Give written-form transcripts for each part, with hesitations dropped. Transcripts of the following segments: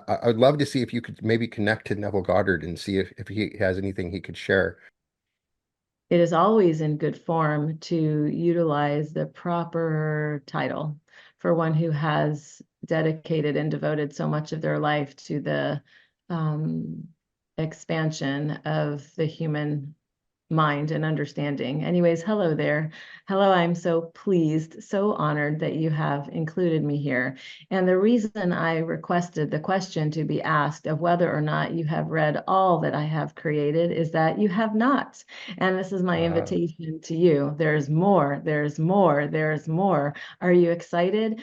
I'd love to see if you could maybe connect to Neville Goddard and see if he has anything he could share. It is always in good form to utilize the proper title for one who has dedicated and devoted so much of their life to the um, expansion of the human mind and understanding. Anyways, hello there. Hello, I'm so pleased, so honored that you have included me here. And the reason I requested the question to be asked of whether or not you have read all that I have created is that you have not. And this is my Uh, invitation to you. There's more, there's more, there's more. Are you excited?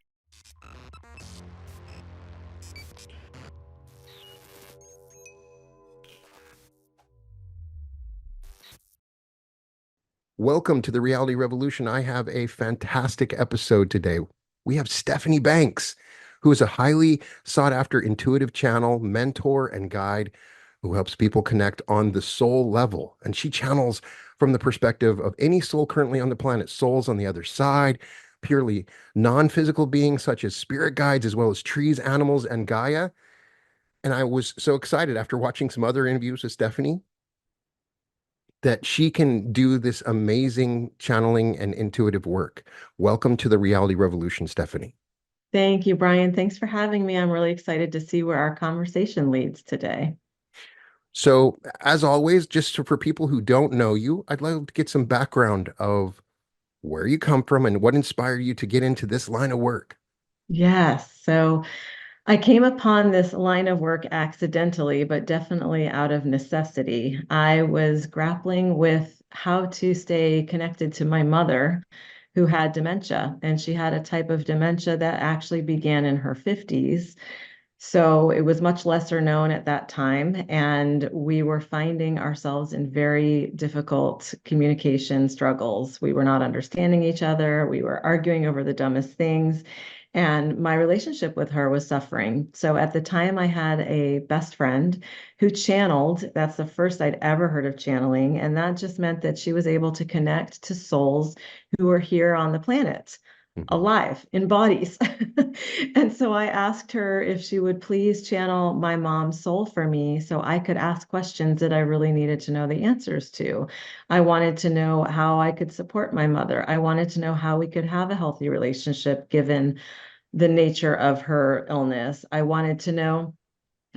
Welcome to the Reality Revolution. I have a fantastic episode today. We have Stephanie Banks, who is a highly sought after intuitive channel, mentor, and guide who helps people connect on the soul level. And she channels from the perspective of any soul currently on the planet, souls on the other side, purely non physical beings such as spirit guides, as well as trees, animals, and Gaia. And I was so excited after watching some other interviews with Stephanie that she can do this amazing channeling and intuitive work. Welcome to the Reality Revolution, Stephanie. Thank you, Brian. Thanks for having me. I'm really excited to see where our conversation leads today. So, as always, for people who don't know you, I'd like to get some background of where you come from and what inspired you to get into this line of work. Yes. So I came upon this line of work accidentally, but definitely out of necessity. I was grappling with how to stay connected to my mother, who had dementia, and she had a type of dementia that actually began in her 50s. So it was much lesser known at that time, and we were finding ourselves in very difficult communication struggles. We were not understanding each other. We were arguing over the dumbest things. And my relationship with her was suffering. So at the time, I had a best friend who channeled. That's the first I'd ever heard of channeling. And that just meant that she was able to connect to souls who were here on the planet, Mhm. alive in bodies. And so I asked her if she would please channel my mom's soul for me so I could ask questions that I really needed to know the answers to. I wanted to know how I could support my mother. I wanted to know how we could have a healthy relationship given the nature of her illness. I wanted to know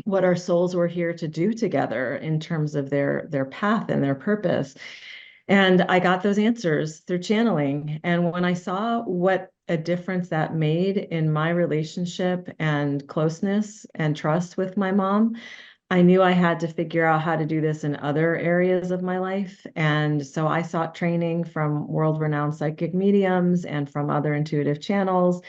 what our souls were here to do together in terms of their path and their purpose. And I got those answers through channeling. And when I saw what a difference that made in my relationship and closeness and trust with my mom, I knew I had to figure out how to do this in other areas of my life. And so I sought training from world renowned psychic mediums and from other intuitive channels.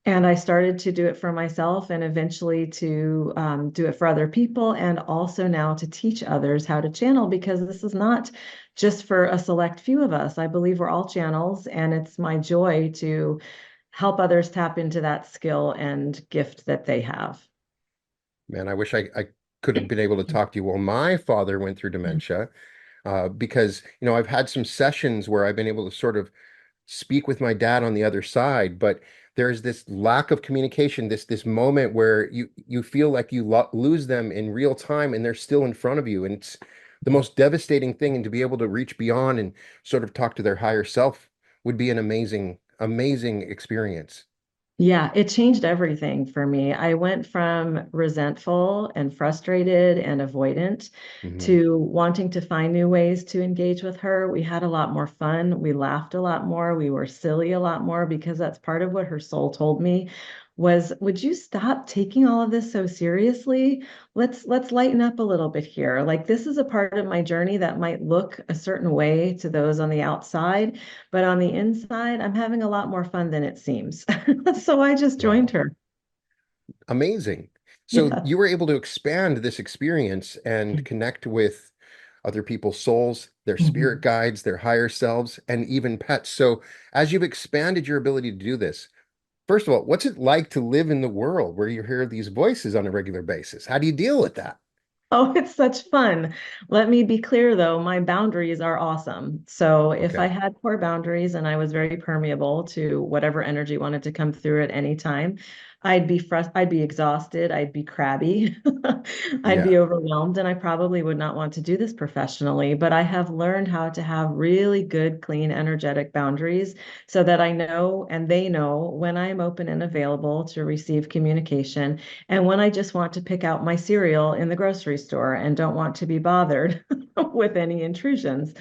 And I started to do it for myself and eventually to do it for other people and also now to teach others how to channel because this is not just for a select few of us. I believe we're all channels, and it's my joy to help others tap into that skill and gift that they have. Man, I wish I could have been able to talk to you. Well, my father went through dementia because, I've had some sessions where I've been able to sort of speak with my dad on the other side, but there's this lack of communication, this moment where you feel like you lo lose them in real time and they're still in front of you, and it's the most devastating thing. And to be able to reach beyond and sort of talk to their higher self would be an amazing experience. Yeah, it changed everything for me. I went from resentful and frustrated and avoidant Hmm. to wanting to find new ways to engage with her. We had a lot more fun. We laughed a lot more. We were silly a lot more because that's part of what her soul told me was, would you stop taking all of this so seriously? Let's lighten up a little bit here. Like this is a part of my journey that might look a certain way to those on the outside, but on the inside, I'm having a lot more fun than it seems. So I just joined Wow. her. Amazing. So Yeah. you were able to expand this experience and connect with other people's souls, their spirit Mhm. guides, their higher selves, and even pets. So as you've expanded your ability to do this, first of all, what's it like to live in the world where you hear these voices on a regular basis? How do you deal with that? Oh, it's such fun. Let me be clear though, my boundaries are awesome. So if I Okay. had poor boundaries and I was very permeable to whatever energy wanted to come through at any time, I'd be exhausted, I'd be crabby, I'd Yeah. be overwhelmed, and I probably would not want to do this professionally. But I have learned how to have really good, clean, energetic boundaries so that I know and they know when I'm open and available to receive communication and when I just want to pick out my cereal in the grocery store and don't want to be bothered with any intrusions.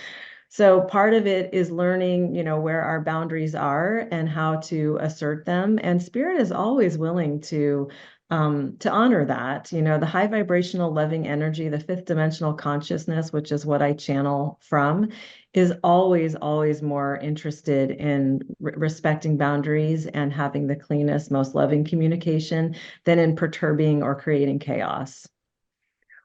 So part of it is learning, where our boundaries are and how to assert them. And spirit is always willing to honor that. The high vibrational loving energy, the fifth dimensional consciousness, which is what I channel from, is always, always more interested in respecting boundaries and having the cleanest, most loving communication than in perturbing or creating chaos.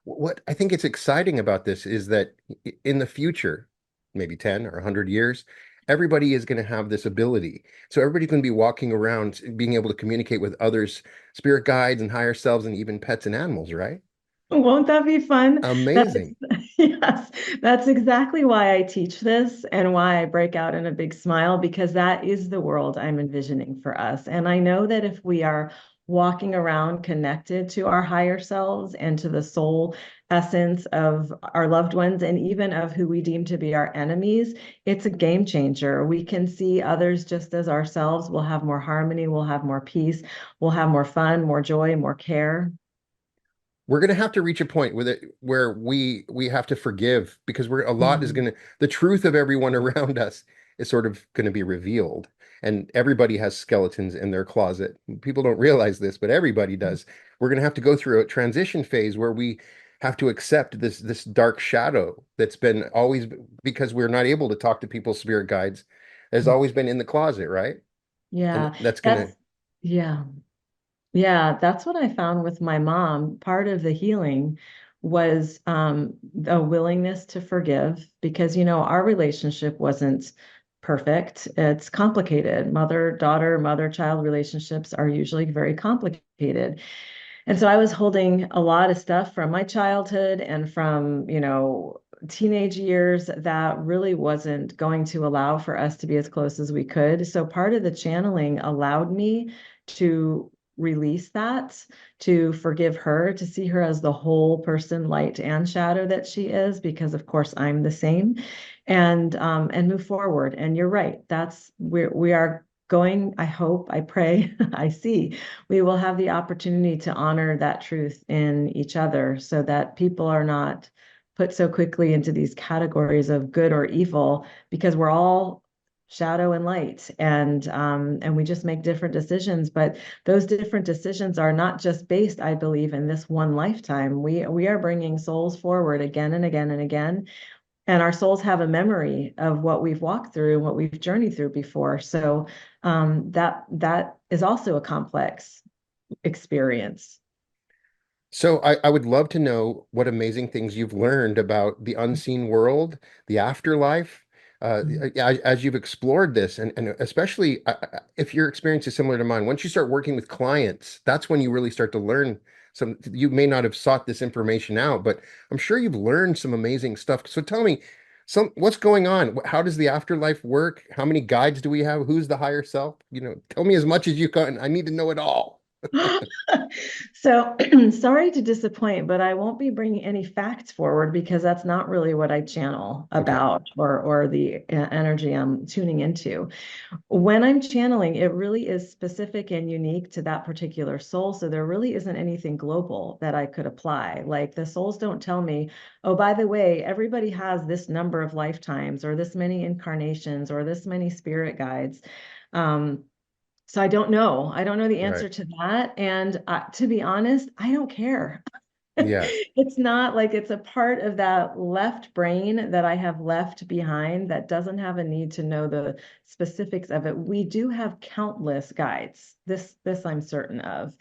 What I think it's exciting about this is that in the future, maybe 10 or 100 years, everybody is going to have this ability. So everybody's going to be walking around being able to communicate with others, spirit guides and higher selves and even pets and animals, right? Won't that be fun? That's Amazing. yes, that's exactly why I teach this and why I break out in a big smile because that is the world I'm envisioning for us. And I know that if we are walking around connected to our higher selves and to the soul essence of our loved ones and even of who we deem to be our enemies, it's a game changer. We can see others just as ourselves. We'll have more harmony, we'll have more peace, we'll have more fun, more joy, more care. We're going to have to reach a point with it where we have to forgive because we're a lot is Mhm. going to the truth of everyone around us is sort of going to be revealed, and everybody has skeletons in their closet. People don't realize this, but everybody does. We're going to have to go through a transition phase where we have to accept this dark shadow that's been always, because we're not able to talk to people's spirit guides, has always been in the closet, right? And Yeah, that's going to that's yeah. Yeah, that's what I found with my mom. Part of the healing was a willingness to forgive because, our relationship wasn't perfect. It's complicated. Mother-daughter, mother-child relationships are usually very complicated. And so I was holding a lot of stuff from my childhood and from, teenage years that really wasn't going to allow for us to be as close as we could. So part of the channeling allowed me to release that, to forgive her, to see her as the whole person, light and shadow that she is, because of course I'm the same, and move forward. And you're right, that's where we are going. I hope, I pray, I see we will have the opportunity to honor that truth in each other so that people are not put so quickly into these categories of good or evil because we're all shadow and light and we just make different decisions, but those different decisions are not just based, I believe, in this one lifetime. We are bringing souls forward again and again and again, and our souls have a memory of what we've walked through and what we've journeyed through before. So that is also a complex experience. So I would love to know what amazing things you've learned about the unseen world, the afterlife, as you've explored this, and especially if your experience is similar to mine. Once you start working with clients, that's when you really start to learn some. You may not have sought this information out, but I'm sure you've learned some amazing stuff. So tell me, what's going on? How does the afterlife work? How many guides do we have? Who's the higher self? Tell me as much as you can. I need to know it all. So sorry to disappoint, but I won't be bringing any facts forward because that's not really what I channel Okay. about or the energy I'm tuning into. When I'm channeling, it really is specific and unique to that particular soul. So there really isn't anything global that I could apply. Like the souls don't tell me, oh, by the way, everybody has this number of lifetimes or this many incarnations or this many spirit guides. Um, so I don't know. I don't know the Right. answer to that. And to be honest, I don't care. Yeah. It's not like it's a part of that left brain that I have left behind that doesn't have a need to know the specifics of it. We do have countless guides. This I'm certain of.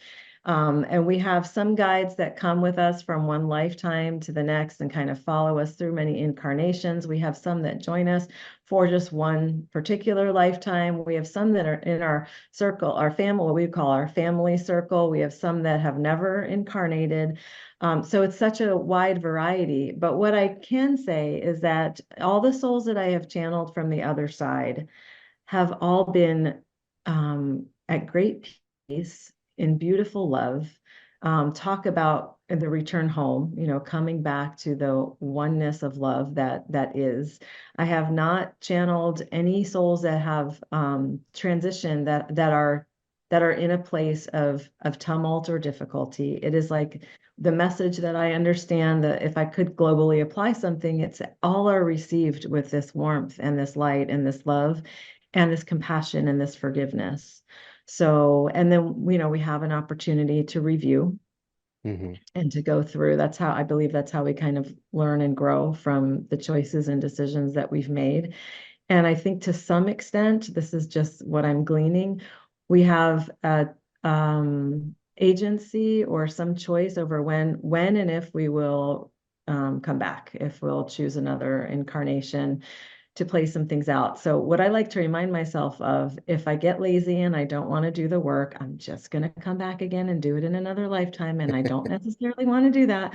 And we have some guides that come with us from one lifetime to the next and kind of follow us through many incarnations. We have some that join us for just one particular lifetime. We have some that are in our circle, our family, what we call our family circle. We have some that have never incarnated. So it's such a wide variety. But what I can say is that all the souls that I have channeled from the other side have all been at great peace in beautiful love, talk about the return home, coming back to the oneness of love that is. I have not channeled any souls that have transitioned that are in a place of tumult or difficulty. It is like the message that I understand that if I could globally apply something, it's all are received with this warmth and this light and this love and this compassion and this forgiveness. So, and then, we have an opportunity to review Hmm. and to go through. That's how I believe that's how we kind of learn and grow from the choices and decisions that we've made. And I think to some extent, this is just what I'm gleaning, we have a agency or some choice over when and if we will come back, if we'll choose another incarnation to play some things out. So what I like to remind myself of, if I get lazy and I don't want to do the work, I'm just going to come back again and do it in another lifetime. And I don't necessarily want to do that.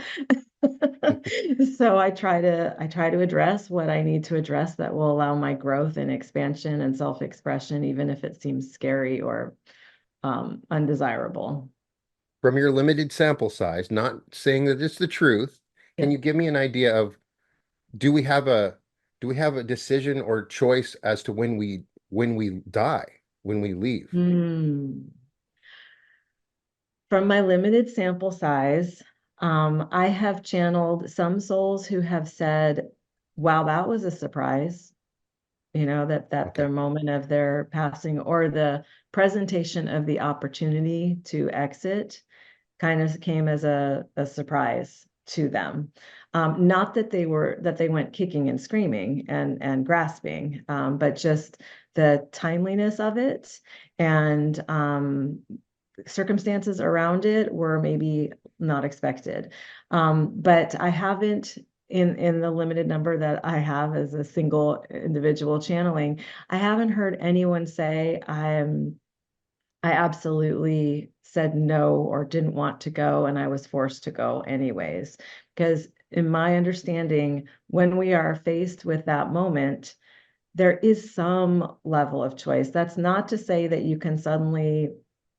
So I try to address what I need to address that will allow my growth and expansion and self-expression, even if it seems scary or undesirable. From your limited sample size, not saying that it's the truth, can Yeah. you give me an idea of do we have a do we have a decision or choice as to when we die, when we leave? Hmm. From my limited sample size, I have channeled some souls who have said, wow, that was a surprise, that Okay. their moment of their passing or the presentation of the opportunity to exit kind of came as a surprise to them. Not that they went kicking and screaming and grasping, but just the timeliness of it and circumstances around it were maybe not expected. But I haven't, in the limited number that I have as a single individual channeling, I haven't heard anyone say I absolutely said no or didn't want to go and I was forced to go anyways. Because in my understanding, when we are faced with that moment, there is some level of choice. That's not to say that you can suddenly,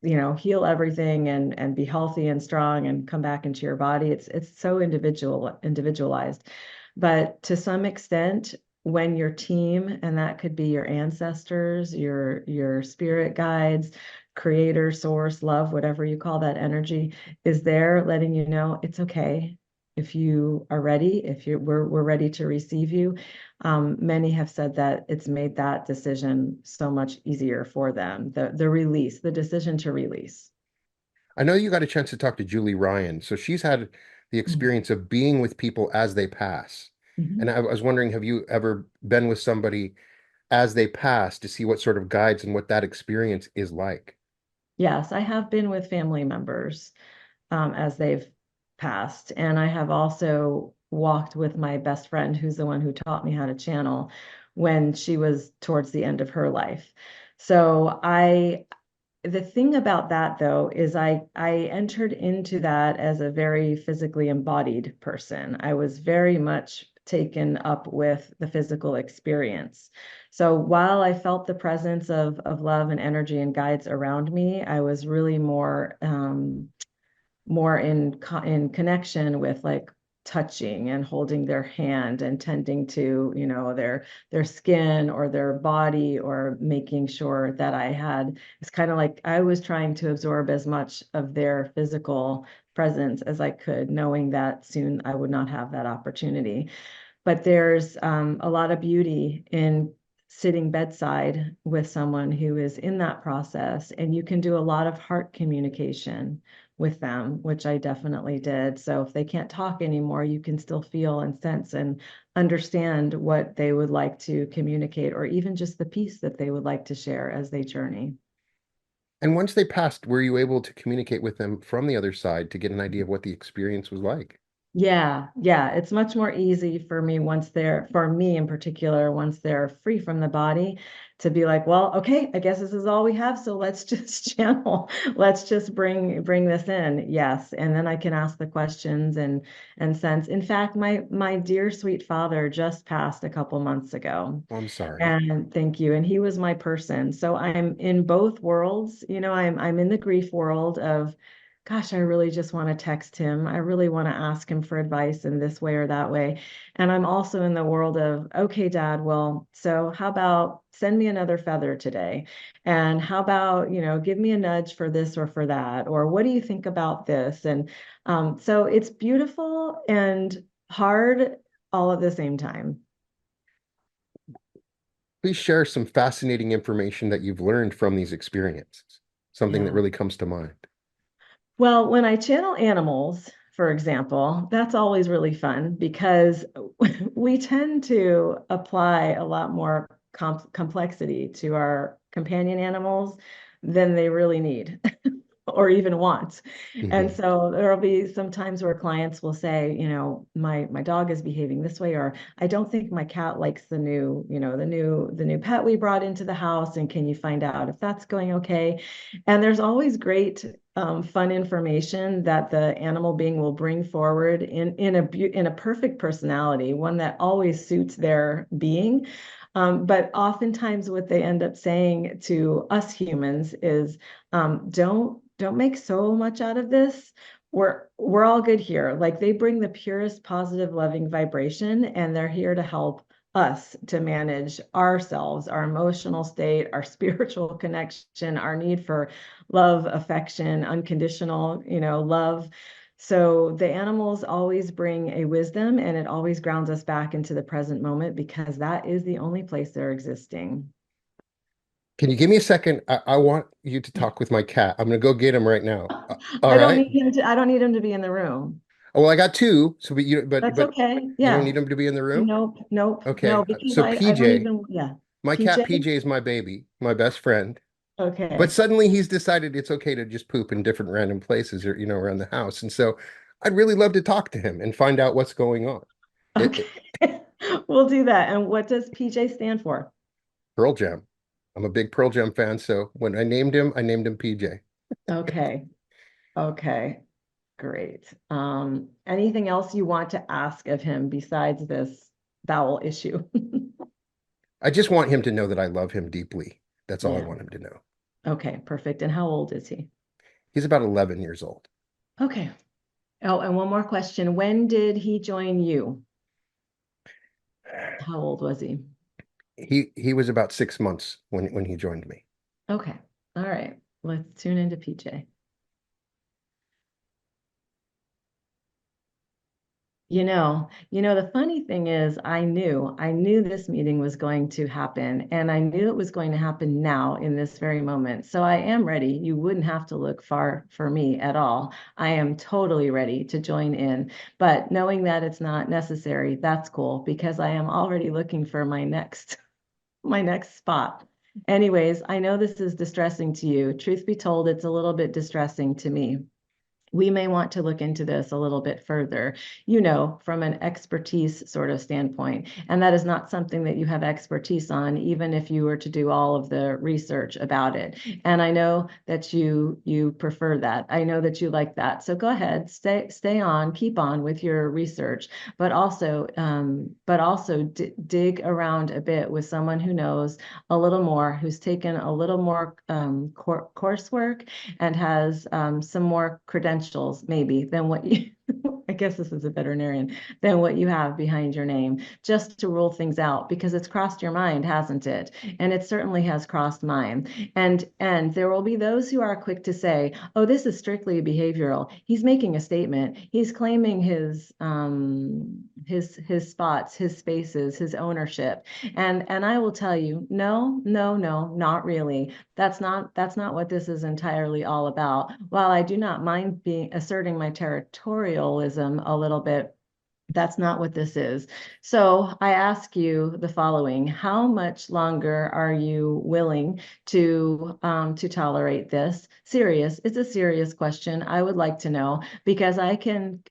heal everything and be healthy and strong and come back into your body. It's so individualized. But to some extent, when your team, and that could be your ancestors, your spirit guides, creator, source, love, whatever you call that energy, is there letting you know it's okay. If you are ready, if we're ready to receive you, many have said that it's made that decision so much easier for them. The release, the decision to release. I know you got a chance to talk to Julie Ryan, so she's had the Mhm. experience of being with people as they pass. And Mhm. I was wondering, have you ever been with somebody as they pass to see what sort of guides and what that experience is like? Yes, I have been with family members as they've passed, and I have also walked with my best friend, who's the one who taught me how to channel when she was towards the end of her life. So the thing about that though is I entered into that as a very physically embodied person. I was very much taken up with the physical experience. So while I felt the presence of love and energy and guides around me, I was really more in connection with like touching and holding their hand and tending to their skin or their body, or making sure that it's kind of like I was trying to absorb as much of their physical presence as I could, knowing that soon I would not have that opportunity. But there's a lot of beauty in sitting bedside with someone who is in that process, and you can do a lot of heart communication with them, which I definitely did. So if they can't talk anymore, you can still feel and sense and understand what they would like to communicate, or even just the piece that they would like to share as they journey. And once they passed, were you able to communicate with them from the other side to get an idea of what the experience was like? Yeah. It's much more easy for me for me in particular, once they're free from the body, to be like, well, okay, I guess this is all we have. So let's just channel, let's just bring this in. Yes. And then I can ask the questions and sense. In fact, my dear sweet father just passed a couple months ago. Oh, I'm sorry. And thank you. And he was my person. So I'm in both worlds. I'm in the grief world of, gosh, I really just want to text him. I really want to ask him for advice in this way or that way. And I'm also in the world of, okay, Dad, well, so how about send me another feather today? And how about, give me a nudge for this or for that? Or what do you think about this? And so it's beautiful and hard all at the same time. Please share some fascinating information that you've learned from these experiences, something that Yeah. really comes to mind. Well, when I channel animals, for example, that's always really fun because we tend to apply a lot more complexity to our companion animals than they really need or even want. And Hmm. so there'll be some times where clients will say, my dog is behaving this way, or I don't think my cat likes the new pet we brought into the house, and can you find out if that's going okay? And there's always great fun information that the animal being will bring forward in a perfect personality, one that always suits their being. But oftentimes, what they end up saying to us humans is, don't make so much out of this. We're all good here. Like, they bring the purest, positive, loving vibration, and they're here to help us to manage ourselves, our emotional state, our spiritual connection, our need for love, affection, unconditional, love. So the animals always bring a wisdom, and it always grounds us back into the present moment, because that is the only place they're existing. Can you give me a second? I want you to talk with my cat. I'm going to go get him right now. All I don't right. need him to, I don't need him to be in the room. Oh, well, I got two. So, but That's okay. you don't Yeah. need him to be in the room. Nope, nope, no, Okay. because So I don't PJ, even, yeah. my cat PJ? PJ is my baby, my best friend. But Okay. suddenly he's decided it's okay to just poop in different random places or, around the house. And so I'd really love to talk to him and find out what's going on. Okay. We'll do that. And what does PJ stand for? Pearl Jam. I'm a big Pearl Jam fan. So when I named him PJ. Okay. Okay. Great. Anything else you want to ask of him besides this bowel issue? I just want him to know that I love him deeply. That's all I Yeah. want him to know. Okay, perfect. And how old is he? He's about 11 years old. Okay. Oh, and one more question. When did he join you? How old was he? He was about 6 months when he joined me. Okay. All right. Let's tune into PJ. The funny thing is, I knew this meeting was going to happen, and I knew it was going to happen now in this very moment. So I am ready. You wouldn't have to look far for me at all. I am totally ready to join in. But knowing that it's not necessary, that's cool, because I am already looking for my next my next spot. Anyways, I know this is distressing to you. Truth be told, it's a little bit distressing to me. We may want to look into this a little bit further, from an expertise sort of standpoint. And that is not something that you have expertise on, even if you were to do all of the research about it. And I know that you prefer that. I know that you like that. So go ahead, stay on, keep on with your research, but also dig around a bit with someone who knows a little more, who's taken a little more coursework, and has some more credentials, maybe, than what you, I guess this is a veterinarian, than what you have behind your name, just to rule things out, because it's crossed your mind, hasn't it? And it certainly has crossed mine. And there will be those who are quick to say, oh, this is strictly behavioral. He's making a statement. He's claiming his spots, his spaces, his ownership. And I will tell you, no, no, no, not really. That's not what this is entirely all about. While I do not mind being asserting my territorialism a little bit, That's not what this is. So I ask you the following: how much longer are you willing to tolerate this? Serious. It's a serious question. I would like to know because I can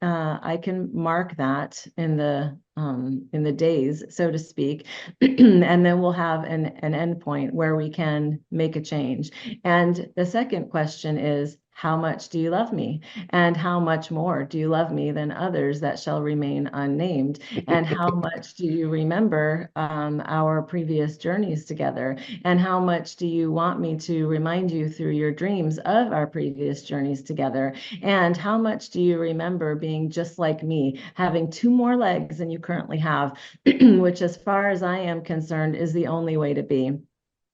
mark that in the days, so to speak, and then we'll have an endpoint where we can make a change. And the second question is, how much do you love me? And how much more do you love me than others that shall remain unnamed? And how much do you remember our previous journeys together? And how much do you want me to remind you through your dreams of our previous journeys together? And how much do you remember being just like me, having two more legs than you currently have, which, as far as I am concerned, is the only way to be.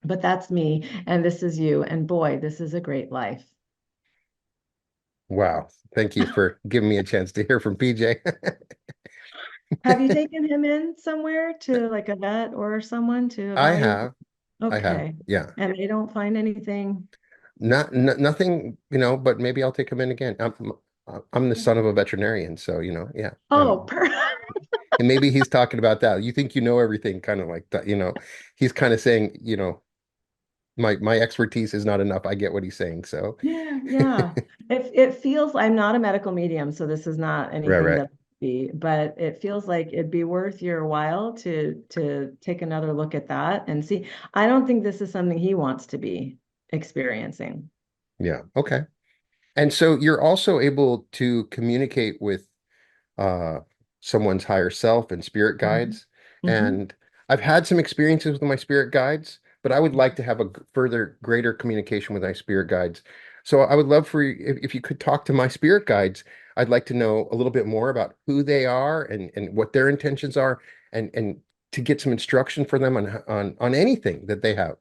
But that's me, and this is you. And boy, this is a great life. Wow. Thank you for giving me a chance to hear from PJ. Have you taken him in somewhere to like a vet or someone to I evaluate? have, I have, Okay. yeah. And they don't find anything. Nothing, but maybe I'll take him in again. I'm the son of a veterinarian, so yeah. Oh, per And maybe he's talking about that. You think you know everything, kind of like that, He's kind of saying, my expertise is not enough. I get what he's saying. So, Yeah, yeah. It feels I'm not a medical medium, so this is not right, anything right. that I be, but it feels like it'd be worth your while to take another look at that and see. I don't think this is something he wants to be experiencing. Yeah. Okay. And so you're also able to communicate with uh, someone's higher self and spirit Mhm. guides. Mhm. And I've had some experiences with my spirit guides, but I would like to have a further, greater communication with my spirit guides. So I would love for you, if you could talk to my spirit guides. I'd like to know a little bit more about who they are and what their intentions are, and to get some instruction for them on anything that they have,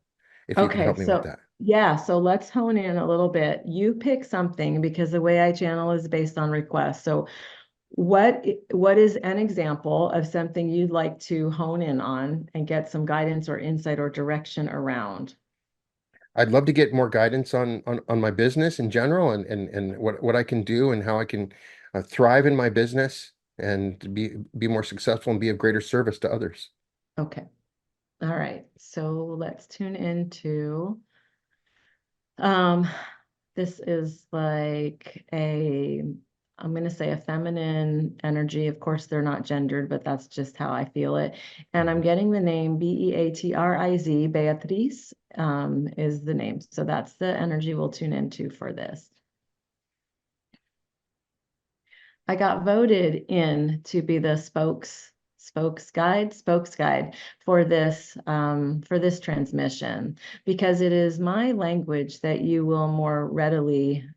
if you could Okay, help me with so that. yeah, so let's hone in a little bit. You pick something because the way I channel is based on request. So what is an example of something you'd like to hone in on and get some guidance or insight or direction around? I'd love to get more guidance on my business in general and what I can do and how I can thrive in my business and be more successful and be of greater service to others. Okay. All right. So let's tune into um this is like I'm going to say a feminine energy. Of course, they're not gendered, but that's just how I feel it. And I'm Mhm. getting the name Beatriz. Beatriz is the name. So that's the energy we'll tune into for this. I got voted in to be the spokes guide for this transmission because it is my language that you will more readily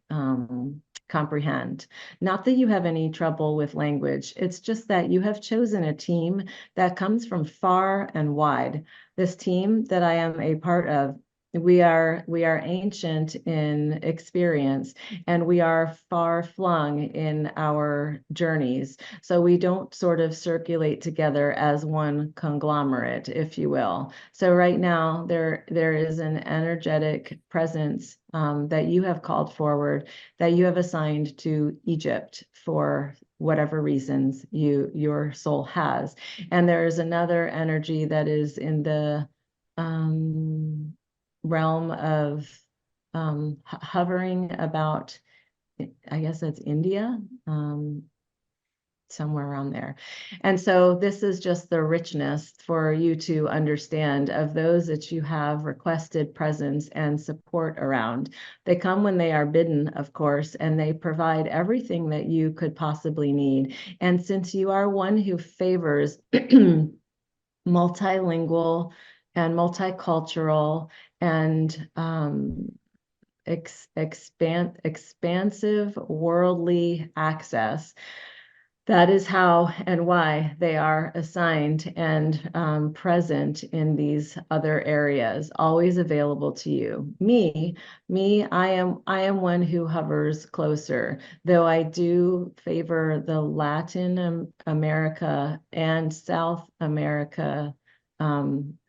comprehend. Not that you have any trouble with language, it's just that you have chosen a team that comes from far and wide. This team that I am a part of, we are ancient in experience and we are far flung in our journeys. So we don't sort of circulate together as one conglomerate, if you will. So right now there is an energetic presence that you have called forward, that you have assigned to Egypt for whatever reasons your soul has. And there is another energy that is in the realm of hovering about, I guess that's India, somewhere around there. And so this is just the richness for you to understand of those that you have requested presence and support around. They come when they are bidden, of course, and they provide everything that you could possibly need. And since you are one who favors multilingual and multicultural and expansive worldly access. That is how and why they are assigned and present in these other areas, always available to you. I am one who hovers closer, though I do favor the Latin America and South America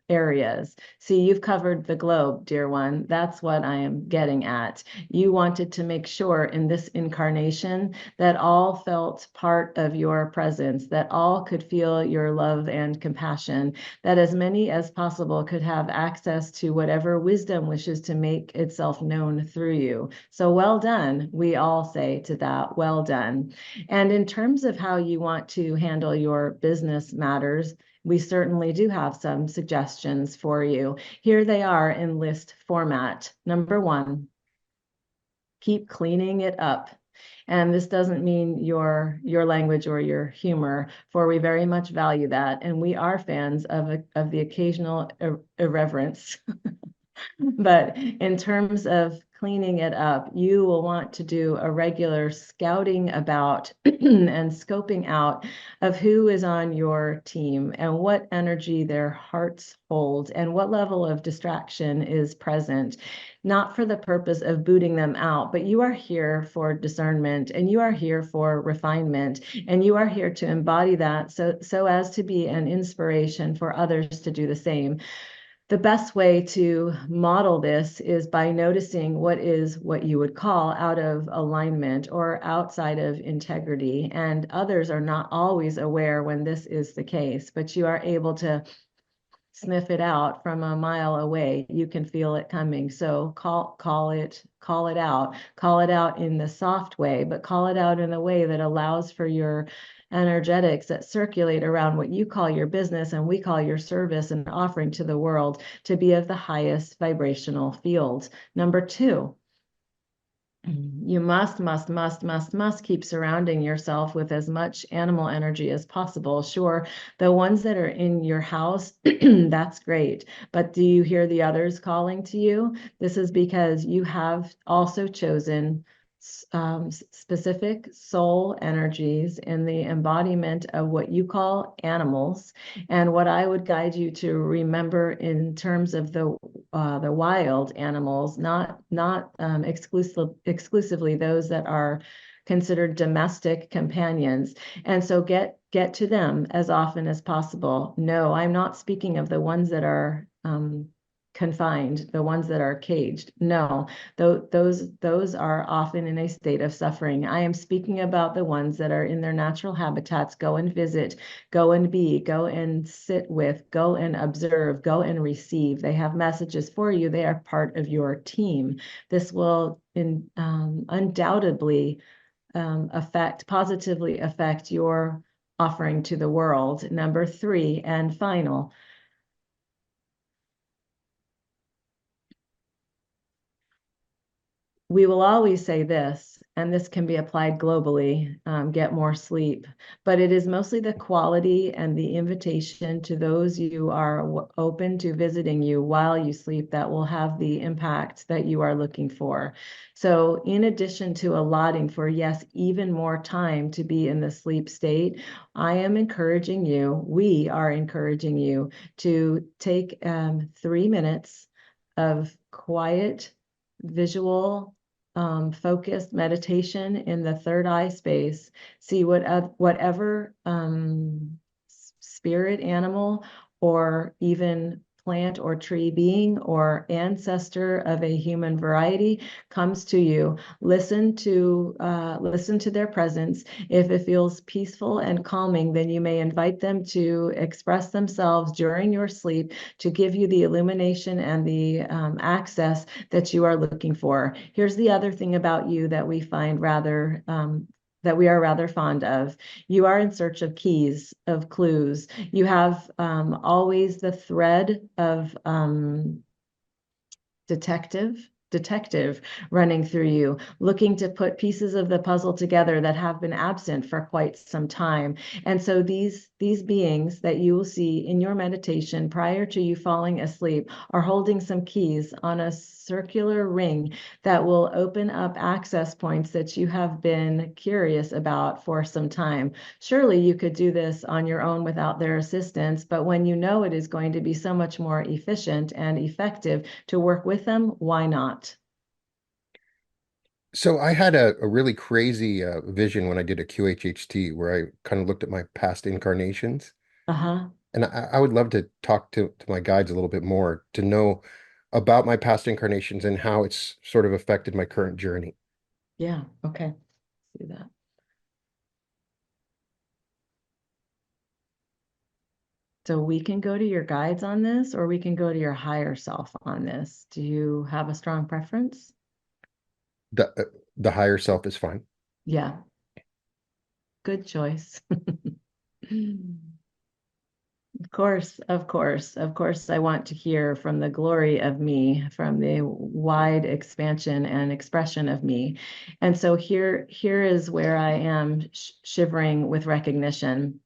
areas. See, you've covered the globe, dear one. That's what I am getting at. You wanted to make sure in this incarnation that all felt part of your presence, that all could feel your love and compassion, that as many as possible could have access to whatever wisdom wishes to make itself known through you. So well done, we all say to that, well done. And in terms of how you want to handle your business matters, we certainly do have some suggestions for you. Here they are in list format. Number one, keep cleaning it up. And this doesn't mean your language or your humor, for we very much value that. And we are fans of the occasional irreverence. But in terms of cleaning it up, you will want to do a regular scouting about and scoping out of who is on your team and what energy their hearts hold and what level of distraction is present. Not for the purpose of booting them out, but you are here for discernment and you are here for refinement and you are here to embody that so as to be an inspiration for others to do the same. The best way to model this is by noticing what you would call out of alignment or outside of integrity. And others are not always aware when this is the case, but you are able to sniff it out from a mile away. You can feel it coming. So call it out in the soft way, but call it out in a way that allows for your energetics that circulate around what you call your business and we call your service and offering to the world to be of the highest vibrational field. Number two, you must keep surrounding yourself with as much animal energy as possible. Sure, the ones that are in your house, that's great. But do you hear the others calling to you? This is because you have also chosen specific soul energies in the embodiment of what you call animals. And what I would guide you to remember in terms of the wild animals, not exclusively those that are considered domestic companions. And so get to them as often as possible. No, I'm not speaking of the ones that are confined, the ones that are caged. No, those are often in a state of suffering. I am speaking about the ones that are in their natural habitats. Go and visit, go and be, go and sit with, go and observe, go and receive. They have messages for you. They are part of your team. This will undoubtedly positively affect your offering to the world. Number three and final, we will always say this, and this can be applied globally, get more sleep, but it is mostly the quality and the invitation to those you are open to visiting you while you sleep that will have the impact that you are looking for. So in addition to allotting for, yes, even more time to be in the sleep state, I am encouraging you, we are encouraging you to take 3 minutes of quiet, visual, focused meditation in the third eye space. See whatever spirit animal or even plant or tree being or ancestor of a human variety comes to you. Listen to their presence. If it feels peaceful and calming, then you may invite them to express themselves during your sleep to give you the illumination and the access that you are looking for. Here's the other thing about you that we find that we are rather fond of. You are in search of keys, of clues. You have always the thread of detective running through you, looking to put pieces of the puzzle together that have been absent for quite some time. And so these beings that you will see in your meditation prior to you falling asleep are holding some keys on a circular ring that will open up access points that you have been curious about for some time. Surely you could do this on your own without their assistance, but when you know it is going to be so much more efficient and effective to work with them, why not? So I had a really crazy vision when I did a QHHT where I kind of looked at my past incarnations. Uh-huh. And I would love to talk to my guides a little bit more to know about my past incarnations and how it's sort of affected my current journey. Yeah, okay. See that. So we can go to your guides on this, or we can go to your higher self on this. Do you have a strong preference? The higher self is fine. Yeah, good choice. Of course, of course, of course, I want to hear from the glory of me, from the wide expansion and expression of me. And so here is where I am shivering with recognition.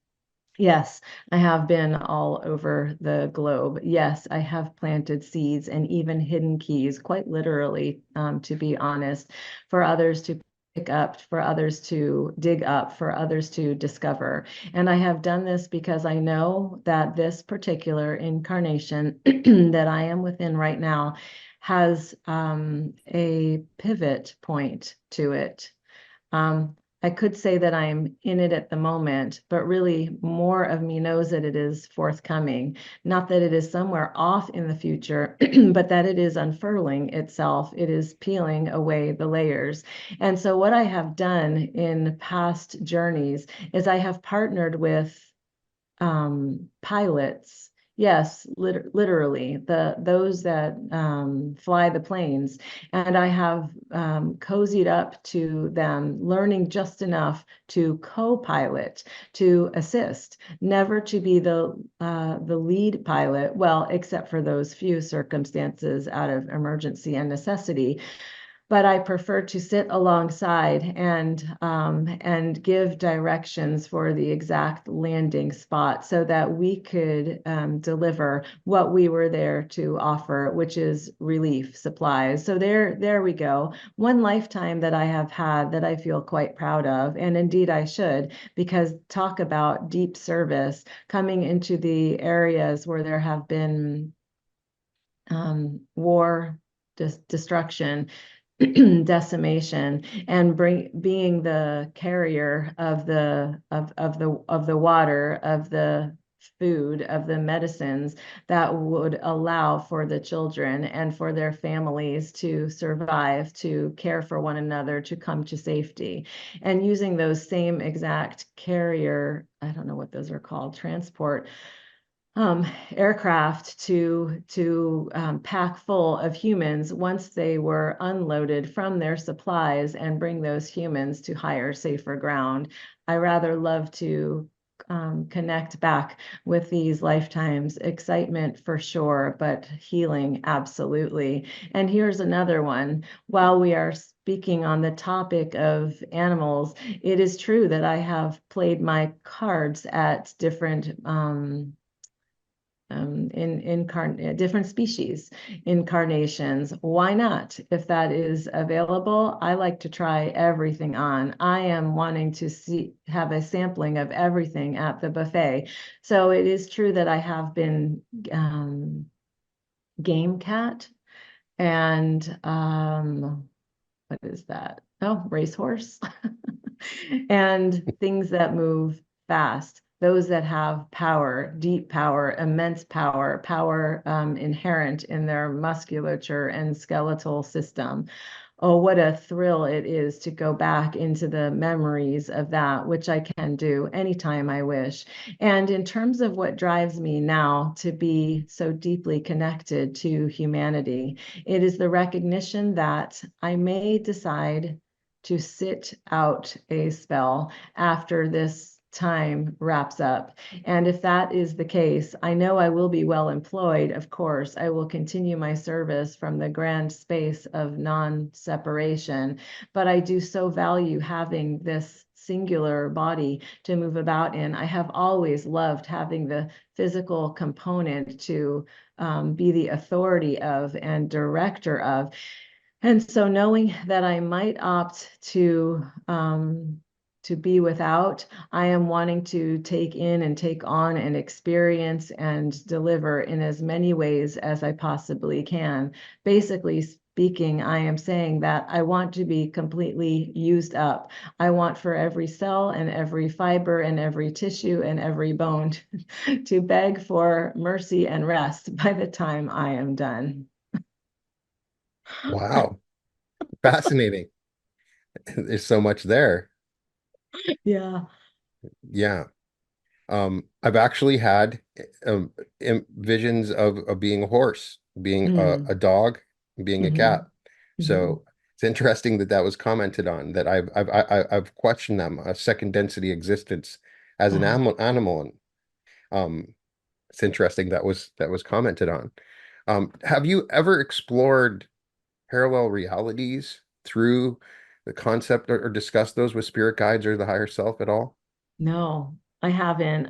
Yes, I have been all over the globe. Yes, I have planted seeds and even hidden keys, quite literally, to be honest, for others to pick up, for others to dig up, for others to discover. And I have done this because I know that this particular incarnation that I am within right now has a pivot point to it. Um, I could say that I'm in it at the moment, but really more of me knows that it is forthcoming. Not that it is somewhere off in the future, but that it is unfurling itself. It is peeling away the layers. And so, what I have done in past journeys is I have partnered with pilots. Yes, literally those that fly the planes, and I have cozied up to them, learning just enough to co-pilot, to assist, never to be the lead pilot. Well, except for those few circumstances out of emergency and necessity, but I prefer to sit alongside and give directions for the exact landing spot so that we could deliver what we were there to offer, which is relief supplies. So there we go. One lifetime that I have had that I feel quite proud of, and indeed I should, because talk about deep service coming into the areas where there have been war, destruction, decimation, and being the carrier of the water, of the food, of the medicines that would allow for the children and for their families to survive, to care for one another, to come to safety. And using those same exact carrier, I don't know what those are called, transport aircraft to pack full of humans once they were unloaded from their supplies and bring those humans to higher, safer ground. I rather love to connect back with these lifetimes. Excitement for sure, but healing absolutely. And here's another one. While we are speaking on the topic of animals, it is true that I have played my cards at different different species incarnations. Why not? If that is available, I like to try everything on. I am wanting to have a sampling of everything at the buffet. So it is true that I have been game cat and what is that? Oh, racehorse. And things that move fast, those that have power, deep power, immense power, power inherent in their musculature and skeletal system. Oh, what a thrill it is to go back into the memories of that, which I can do anytime I wish. And in terms of what drives me now to be so deeply connected to humanity, it is the recognition that I may decide to sit out a spell after this time wraps up. And if that is the case, I know I will be well employed. Of course, I will continue my service from the grand space of non-separation, but I do so value having this singular body to move about in. I have always loved having the physical component to be the authority of and director of. And so knowing that I might opt to be without, I am wanting to take in and take on and experience and deliver in as many ways as I possibly can. Basically speaking, I am saying that I want to be completely used up. I want for every cell and every fiber and every tissue and every bone to beg for mercy and rest by the time I am done. Wow. Fascinating. There's so much there. Yeah. Yeah. I've actually had visions of being a horse, being Mm. a dog, being a cat. Hmm. Hmm. So it's interesting that that was commented on, that I've questioned them, a second density existence as an animal. And it's interesting that was commented on. Have you ever explored parallel realities through the concept, or discussed those with spirit guides or the higher self at all? No, I haven't.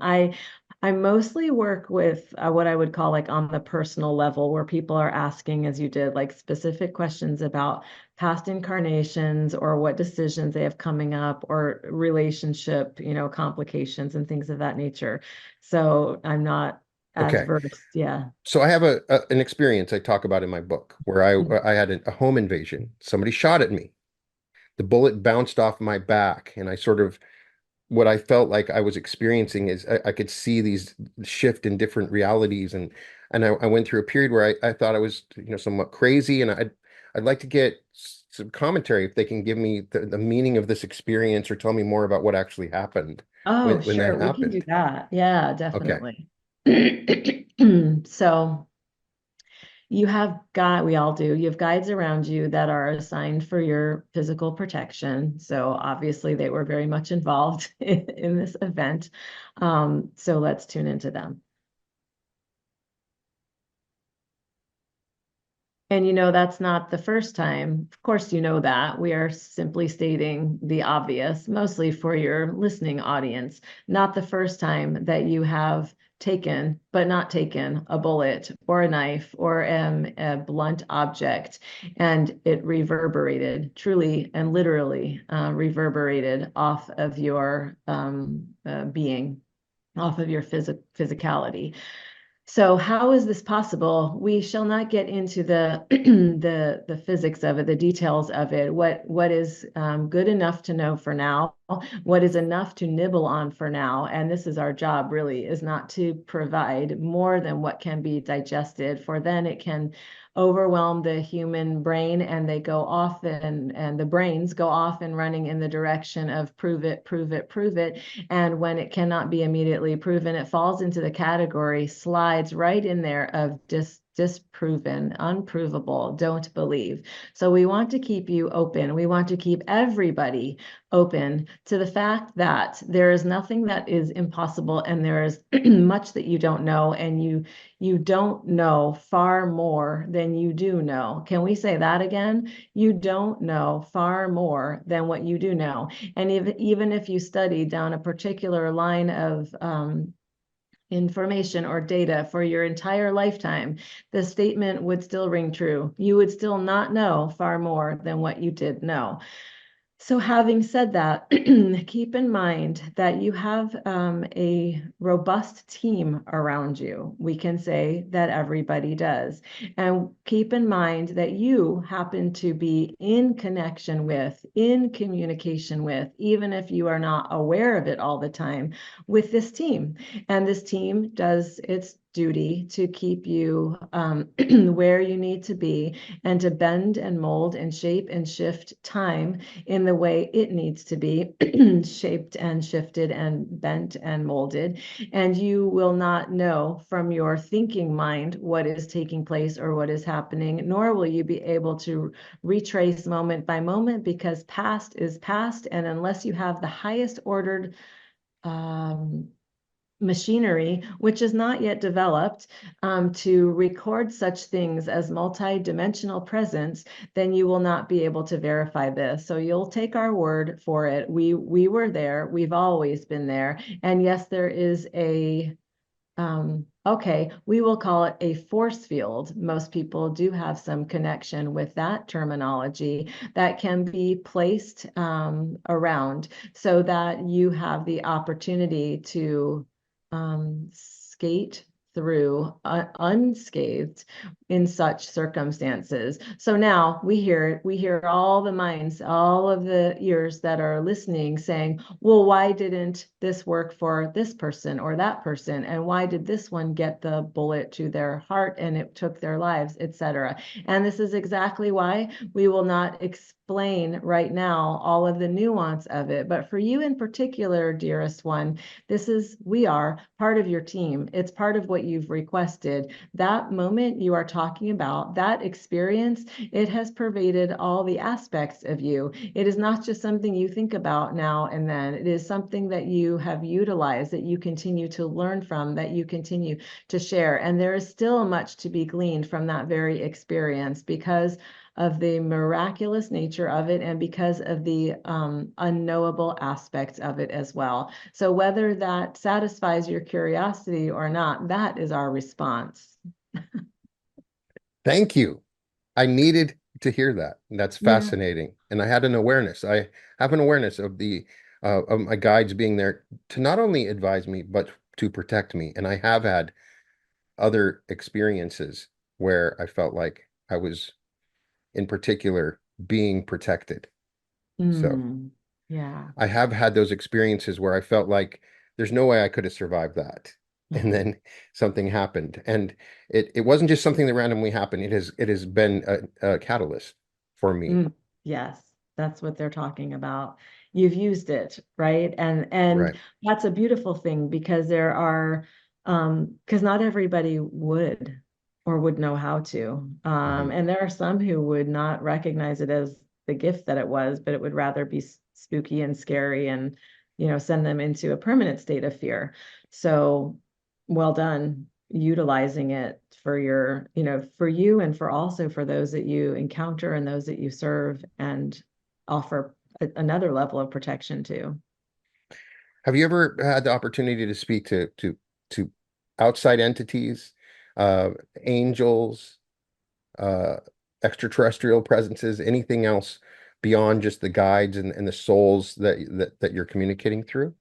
I mostly work with what I would call like on the personal level, where people are asking, as you did, like specific questions about past incarnations or what decisions they have coming up or relationship, complications and things of that nature. So I'm not as Okay. versed. Yeah. So I have an experience I talk about in my book where I had a home invasion. Somebody shot at me. The bullet bounced off my back, and I sort of, what I felt like I was experiencing is I could see these shift in different realities, and I went through a period where I thought I was, somewhat crazy, and I'd like to get some commentary if they can give me the meaning of this experience, or tell me more about what actually happened Oh, when that sure. We can do happened. that. Yeah, Okay. definitely. So we all do. You have guides around you that are assigned for your physical protection. So obviously they were very much involved in this event. So let's tune into them. And that's not the first time. Of course, you know that. We are simply stating the obvious, mostly for your listening audience. Not the first time that you have taken, but not taken, a bullet or a knife or a blunt object, and it reverberated, truly and literally reverberated off of your being, off of your physicality. So how is this possible? We shall not get into the the physics of it, the details of it. What is good enough to know for now? What is enough to nibble on for now? And this is our job, really, is not to provide more than what can be digested, for then it can overwhelm the human brain, and they go off and the brains go off and running in the direction of prove it, prove it, prove it. And when it cannot be immediately proven, it falls into the category, slides right in there of disproven, unprovable, don't believe. So we want to keep you open. We want to keep everybody open to the fact that there is nothing that is impossible, and there is much that you don't know, and you don't know far more than you do know. Can we say that again? You don't know far more than what you do know. And even if you study down a particular line of information or data for your entire lifetime, the statement would still ring true. You would still not know far more than what you did know. So, having said that, keep in mind that you have a robust team around you. We can say that everybody does. And keep in mind that you happen to be in connection with, in communication with, even if you are not aware of it all the time, with this team. And this team does its duty to keep you where you need to be, and to bend and mold and shape and shift time in the way it needs to be shaped and shifted and bent and molded. And you will not know from your thinking mind what is taking place or what is happening, nor will you be able to retrace moment by moment, because past is past. And unless you have the highest ordered um, machinery, which is not yet developed, to record such things as multi-dimensional presence, then you will not be able to verify this. So you'll take our word for it. We were there. We've always been there. And yes, there is okay, we will call it a force field. Most people do have some connection with that terminology that can be placed around, so that you have the opportunity to skate through unscathed in such circumstances. So now we hear all the minds, all of the ears that are listening saying, well, why didn't this work for this person or that person? And why did this one get the bullet to their heart and it took their lives, etc.? And this is exactly why we will not explain right now all of the nuance of it. But for you in particular, dearest one, we are part of your team. It's part of what you've requested. That moment you are talking about, that experience, it has pervaded all the aspects of you. It is not just something you think about now and then. It is something that you have utilized, that you continue to learn from, that you continue to share. And there is still much to be gleaned from that very experience because of the miraculous nature of it and because of the unknowable aspects of it as well. So whether that satisfies your curiosity or not, that is our response. Thank you. I needed to hear that. That's Yeah. fascinating. And I had an awareness. I have an awareness of my guides being there to not only advise me, but to protect me. And I have had other experiences where I felt like I was in particular being protected. So Mm, yeah. I have had those experiences where I felt like there's no way I could have survived that. And Mhm. then something happened. And it wasn't just something that randomly happened. It has been a catalyst for me. Yes, that's what they're talking about. You've used it, right? And Right. that's a beautiful thing because there are because not everybody would or would know how to. Hmm. And there are some who would not recognize it as the gift that it was, but it would rather be spooky and scary and, send them into a permanent state of fear. So well done utilizing it for for you and for also for those that you encounter and those that you serve and offer another level of protection to. Have you ever had the opportunity to speak to outside entities, uh, angels, uh, extraterrestrial presences, anything else beyond just the guides and the souls that you're communicating through?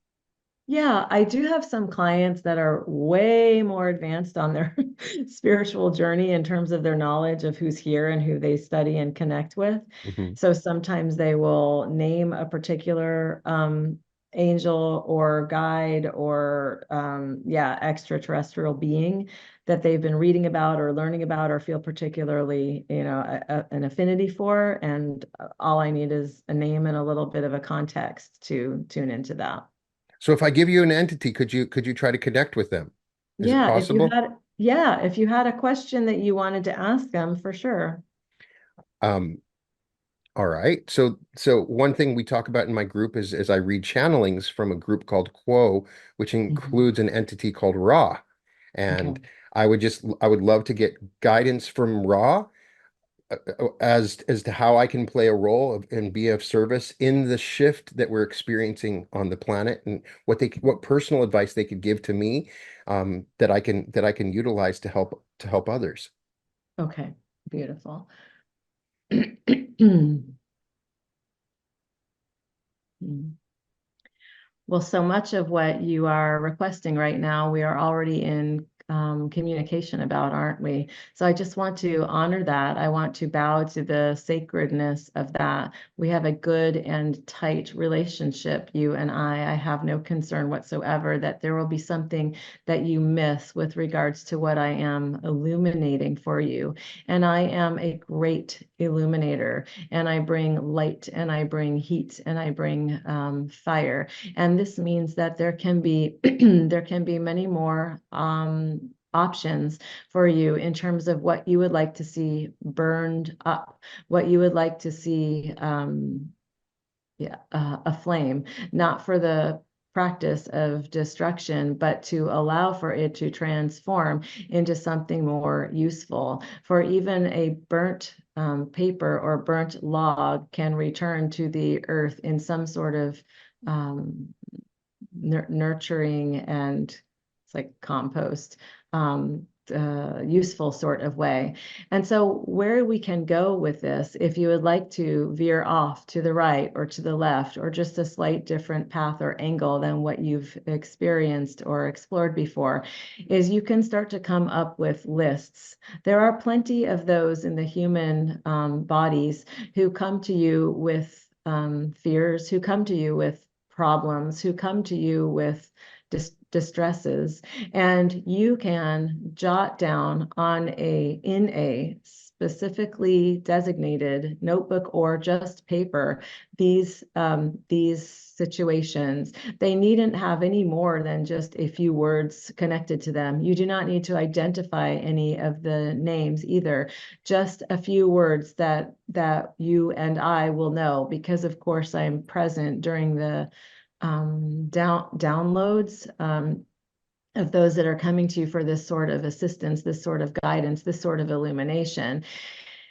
Yeah, I do have some clients that are way more advanced on their spiritual journey in terms of their knowledge of who's here and who they study and connect with. Hmm. So sometimes they will name a particular angel or guide or yeah, extraterrestrial being that they've been reading about or learning about or feel particularly, an affinity for. And all I need is a name and a little bit of a context to tune into that. So if I give you an entity, could you try to connect with them? Is it possible? If you had a question that you wanted to ask them, for sure. Um, all right. So one thing we talk about in my group is I read channelings from a group called Quo, which Mhm. includes an entity called Ra. Okay. And I would love to get guidance from Ra as to how I can play a role and be of service in the shift that we're experiencing on the planet and what personal advice they could give to me that I can utilize to help others. Okay. Beautiful. Well, so much of what you are requesting right now, we are already in communication about, aren't we? So I just want to honor that. I want to bow to the sacredness of that. We have a good and tight relationship, you and I. I have no concern whatsoever that there will be something that you miss with regards to what I am illuminating for you. And I am a great illuminator, and I bring light, and I bring heat, and I bring fire. And this means that there can be there can be many more options for you in terms of what you would like to see burned up, what you would like to see yeah, a flame, not for the practice of destruction, but to allow for it to transform into something more useful. For even a burnt paper or burnt log can return to the earth in some sort of um, nurturing and it's like compost useful sort of way. And so where we can go with this, if you would like to veer off to the right or to the left, or just a slight different path or angle than what you've experienced or explored before, is you can start to come up with lists. There are plenty of those in the human bodies who come to you with fears, who come to you with problems, who come to you with distresses, and you can jot down in a specifically designated notebook or just paper these situations. They needn't have any more than just a few words connected to them. You do not need to identify any of the names either, just a few words that you and I will know, because of course I'm present during the downloads of those that are coming to you for this sort of assistance, this sort of guidance, this sort of illumination.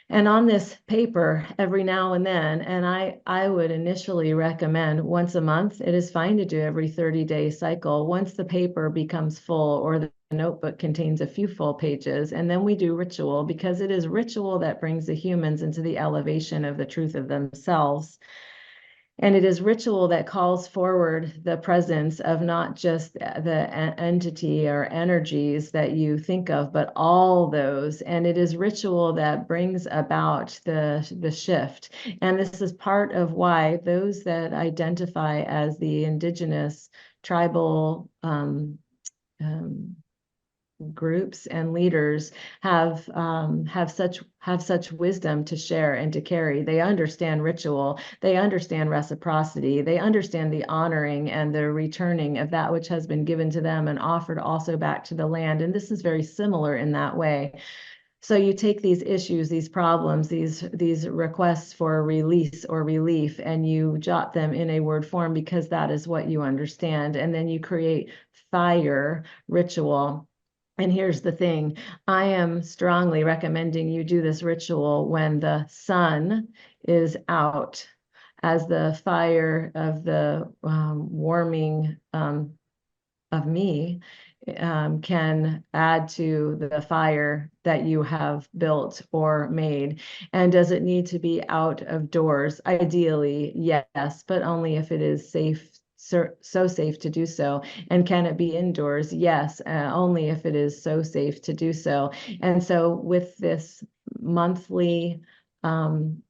And on this paper, every now and then, and I would initially recommend once a month. It is fine to do every 30-day cycle. Once the paper becomes full, or the notebook contains a few full pages, and then we do ritual, because it is ritual that brings the humans into the elevation of the truth of themselves. And it is ritual that calls forward the presence of not just the entity or energies that you think of, but all those. And it is ritual that brings about the shift. And this is part of why those that identify as the indigenous tribal groups and leaders have such wisdom to share and to carry. They understand ritual, they understand reciprocity, they understand the honoring and the returning of that which has been given to them and offered also back to the land. And this is very similar in that way. So you take these issues, these problems, these requests for release or relief, and you jot them in a word form, because that is what you understand. And then you create fire ritual. And here's the thing, I am strongly recommending you do this ritual when the sun is out, as the fire of the warming of me can add to the fire that you have built or made. And does it need to be out of doors? Ideally, yes, but only if it is safe, so safe to do so. And can it be indoors? Yes, only if it is so safe to do so. And so with this monthly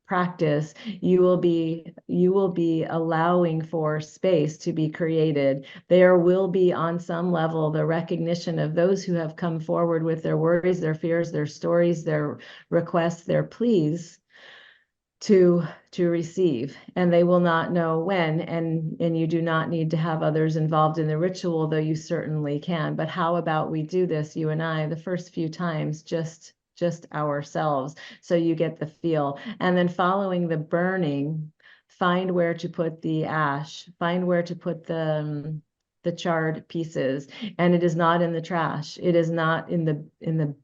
practice, you will be allowing for space to be created. There will be, on some level, the recognition of those who have come forward with their worries, their fears, their stories, their requests, their pleas to receive, and they will not know when. And you do not need to have others involved in the ritual, though you certainly can. But how about we do this, you and I, the first few times, just ourselves, so you get the feel. And then following the burning, find where to put the ash, find where to put the charred pieces. And it is not in the trash, it is not in the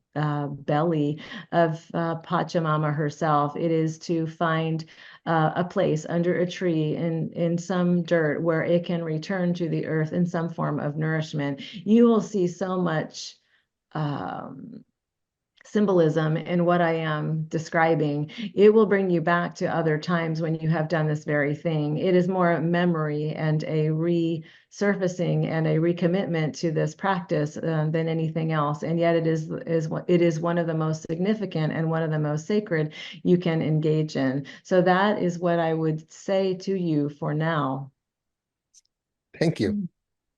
belly of Pachamama herself. It is to find a place under a tree in some dirt where it can return to the earth in some form of nourishment. You will see so much symbolism in what I am describing. It will bring you back to other times when you have done this very thing. It is more memory and a resurfacing and a recommitment to this practice than anything else. And yet it is one of the most significant and one of the most sacred you can engage in. So that is what I would say to you for now. Thank you.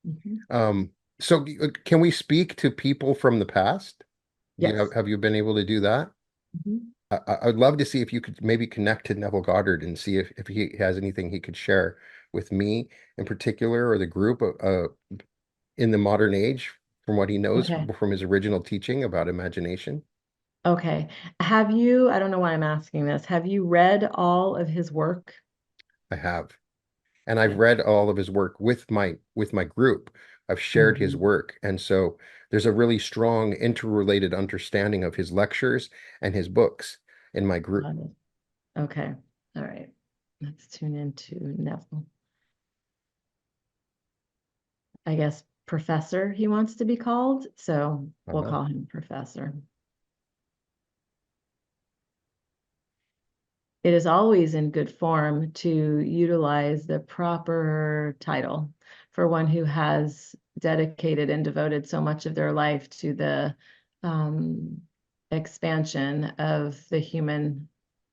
Mm-hmm. So can we speak to people from the past? Yes. Have you been able to do that? Mm-hmm. I'd love to see if you could maybe connect to Neville Goddard and see if he has anything he could share with me in particular, or the group in the modern age, from what he knows Okay. from his original teaching about imagination. Okay. I don't know why I'm asking this. Have you read all of his work? I have. And I've Okay. read all of his work with my group. I've shared his Mhm. work. And so there's a really strong interrelated understanding of his lectures and his books in my group. Got it. Okay. All right. Let's tune into Neville. I guess professor he wants to be called. So we'll Uh-huh. call him Professor. It is always in good form to utilize the proper title for one who has dedicated and devoted so much of their life to the um, expansion of the human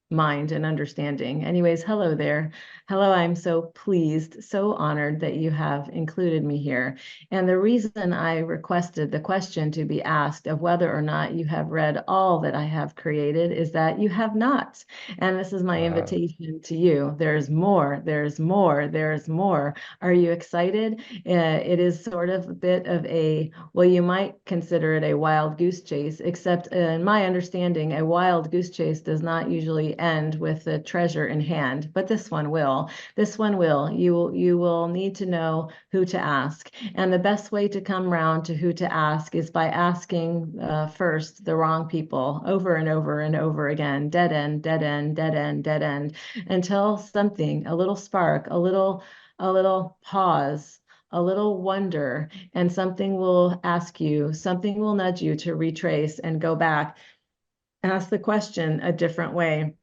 mind and understanding. Anyways, hello there. Hello, I'm so pleased, so honored that you have included me here. And the reason I requested the question to be asked of whether or not you have read all that I have created is that you have not. And this is my Uh, invitation to you. There's more, there's more, there's more. Are you excited? It is sort of a bit of a, well, you might consider it a wild goose chase, except in my understanding, a wild goose chase does not usually end with the treasure in hand, but this one will. This one will. You will need to know who to ask. And the best way to come round to who to ask is by asking first the wrong people over and over and over again, dead end, dead end, dead end, dead end, until something, a little spark, a little pause, a little wonder, and something will ask you, something will nudge you to retrace and go back, ask the question a different way,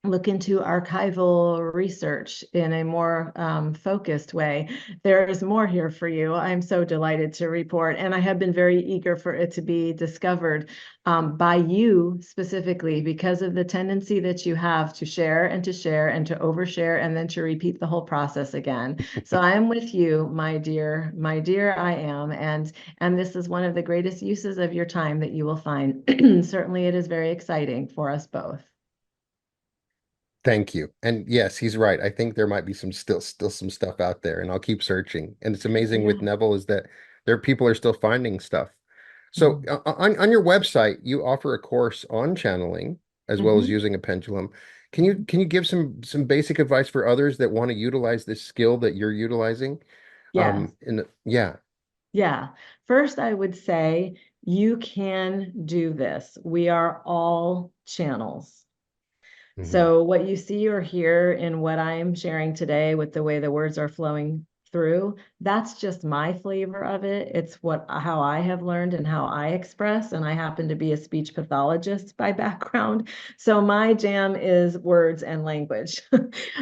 look into archival research in a more focused way. There is more here for you. I'm so delighted to report, and I have been very eager for it to be discovered by you specifically because of the tendency that you have to share and to share and to overshare and then to repeat the whole process again. So I am with you, my dear, I am, and this is one of the greatest uses of your time that you will find. Certainly, it is very exciting for us both. Thank you. And yes, he's right. I think there might be still some stuff out there, and I'll keep searching. And it's amazing with Yeah. Neville is that there people are still finding stuff. So Mhm. on your website, you offer a course on channeling as well as Mhm. using a pendulum. Can you give some basic advice for others that want to utilize this skill that you're utilizing? Yes. Yeah. Yeah. First, I would say you can do this. We are all channels. Hmm. So what you see or hear in what I'm sharing today with the way the words are flowing through, that's just my flavor of it. It's what how I have learned and how I express. And I happen to be a speech pathologist by background. So my jam is words and language.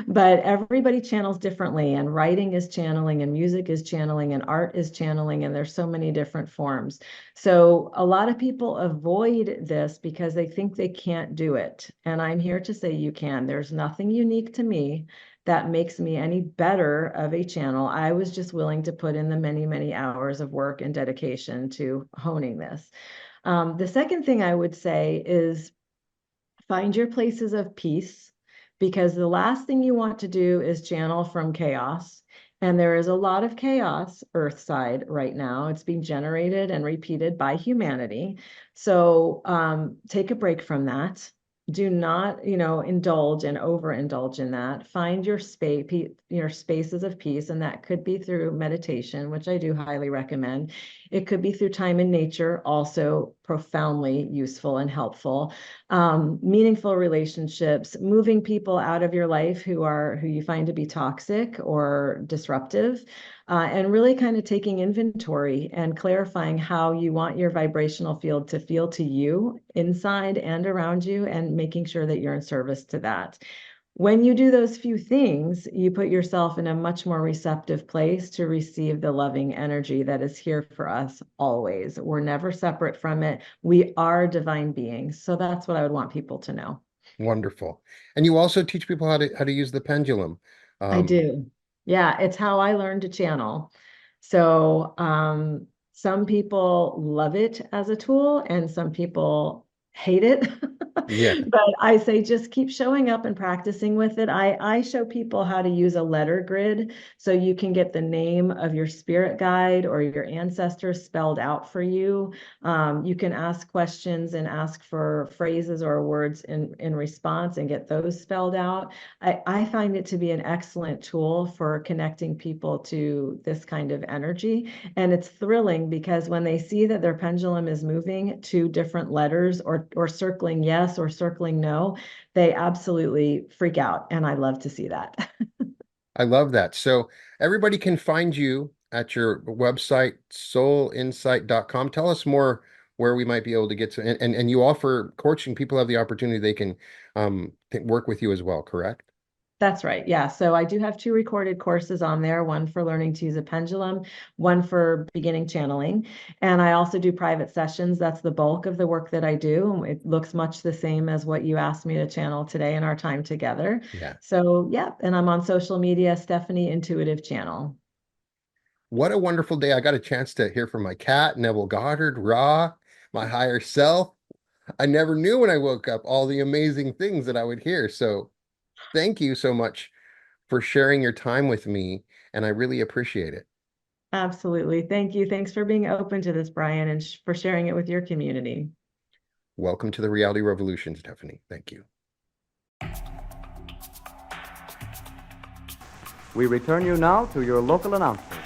But everybody channels differently, and writing is channeling, and music is channeling, and art is channeling, and there's so many different forms. So a lot of people avoid this because they think they can't do it. And I'm here to say you can. There's nothing unique to me that makes me any better of a channel. I was just willing to put in the many, many hours of work and dedication to honing this. The second thing I would say is find your places of peace, because the last thing you want to do is channel from chaos. And there is a lot of chaos earthside right now. It's being generated and repeated by humanity. So take a break from that. Do not, indulge and overindulge in that. Find your spaces of peace, and that could be through meditation, which I do highly recommend. It could be through time in nature, also profoundly useful and helpful. Meaningful relationships, moving people out of your life who you find to be toxic or disruptive, and really kind of taking inventory and clarifying how you want your vibrational field to feel to you inside and around you, and making sure that you're in service to that. When you do those few things, you put yourself in a much more receptive place to receive the loving energy that is here for us always. We're never separate from it. We are divine beings. So that's what I would want people to know. Wonderful. And you also teach people how to use the pendulum. I Um, do. Yeah, it's how I learned to channel. So some people love it as a tool and some people hate it. yeah. But I say just keep showing up and practicing with it. I show people how to use a letter grid so you can get the name of your spirit guide or your ancestors spelled out for you. You can ask questions and ask for phrases or words in response and get those spelled out. I find it to be an excellent tool for connecting people to this kind of energy. And it's thrilling because when they see that their pendulum is moving to different letters, or circling yes or circling no, they absolutely freak out. And I love to see that. I love that. So everybody can find you at your website, soulinsight.com. Tell us more where we might be able to get to. And you offer coaching. People have the opportunity they can work with you as well, correct? That's right. Yeah. So I do have two recorded courses on there, one for learning to use a pendulum, one for beginning channeling. And I also do private sessions. That's the bulk of the work that I do. It looks much the same as what you asked me to channel today in our time together. Yeah. So, yeah. And I'm on social media, Stephanie Intuitive Channel. What a wonderful day. I got a chance to hear from my cat, Neville Goddard, Ra, my higher self. I never knew when I woke up all the amazing things that I would hear. So thank you so much for sharing your time with me, and I really appreciate it. Absolutely. Thank you. Thanks for being open to this, Brian, and for sharing it with your community. Welcome to the Reality Revolution, Stephanie. Thank you. We return you now to your local announcer.